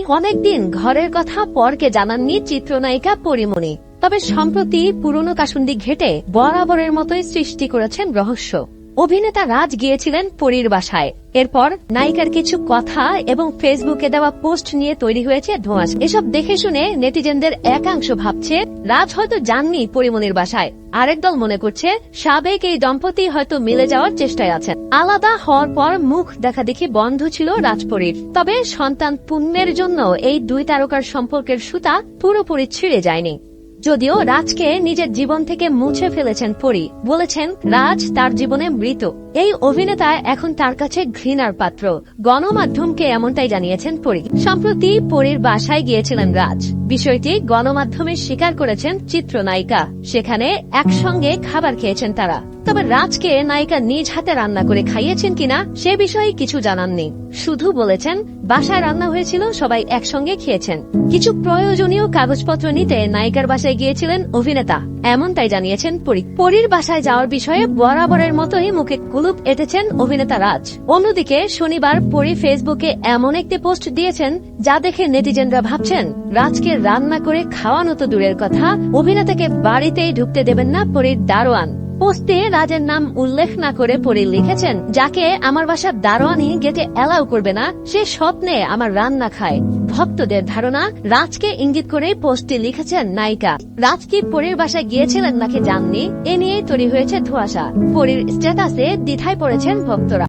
অনেকদিন ঘরের কথা পরকে জানাননি চিত্রনায়িকা পরীমণি। তবে সম্প্রতি পুরনো কাসুন্দি ঘেটে বরাবরের মতোই সৃষ্টি করেছেন রহস্য। অভিনেতা রাজ গিয়েছিলেন পরীর বাসায়। এরপর নায়িকার কিছু কথা এবং ফেসবুকে দেওয়া পোস্ট নিয়ে তৈরি হয়েছে ধোঁয়াশা। এসব দেখে শুনে নেটিজেনদের একাংশ ভাবছে রাজ হয়তো যাননি পরীমণির বাসায়। আরেক দল মনে করছে সাবেক এই দম্পতি হয়তো মিলে যাওয়ার চেষ্টায় আছেন। আলাদা হওয়ার পর মুখ দেখাদেখি বন্ধ ছিল রাজপরীর। তবে সন্তান পুণ্যের জন্য এই দুই তারকার সম্পর্কের সুতা পুরোপুরি ছিঁড়ে যায়নি। যদিও রাজকে নিজের জীবন থেকে মুছে ফেলেছেন পরী, বলেছেন রাজ তার জীবনে মৃত। এই অভিনেতা এখন তার কাছে ঘৃণার পাত্র। গণমাধ্যমকে এমনটাই জানিয়েছেন পরী। সম্প্রতি পরীর বাসায় গিয়েছিলেন রাজ। বিষয়টি গণমাধ্যমে স্বীকার করেছেন চিত্রনায়িকা। সেখানে একসঙ্গে খাবার খেয়েছেন তারা। তবে রাজকে নায়িকা নিজ হাতে রান্না করে খাইয়েছেন কিনা সে বিষয়ে কিছু জানাননি। শুধু বলেছেন বাসায় রান্না হয়েছিল, সবাই একসঙ্গে খেয়েছেন। কিছু প্রয়োজনীয় কাগজপত্র নিতে নায়িকার বাসায় গিয়েছিলেন অভিনেতা, এমনটাই জানিয়েছেন পরী। পরীর বাসায় যাওয়ার বিষয়ে বরাবরের মতোই মুখে কুলুপ এঁটেছেন অভিনেতা রাজ। অন্যদিকে শনিবার পরী ফেসবুকে এমন একটি পোস্ট দিয়েছেন যা দেখে নেটিজেনরা ভাবছেন রাজকে রান্না করে খাওয়ানো তো দূরের কথা, অভিনেতাকে বাড়িতেই ঢুকতে দেবেন না পরীর দারোয়ান। পোস্টে রাজের নাম উল্লেখ না করে পরী লিখেছেন, যাকে আমার বাসার দারোয়ানি গেটে অ্যালাউ করবে না সে স্বপ্নে আমার রান্না খায়। ভক্তদের ধারণা রাজকে ইঙ্গিত করে পোস্টটি লিখেছেন নায়িকা। রাজ কি পরীর বাসায় গিয়েছিলেন নাকি যাননি, এ নিয়েই তৈরি হয়েছে ধোঁয়াশা। পরীর স্ট্যাটাসে দ্বিধায় পড়েছেন ভক্তরা।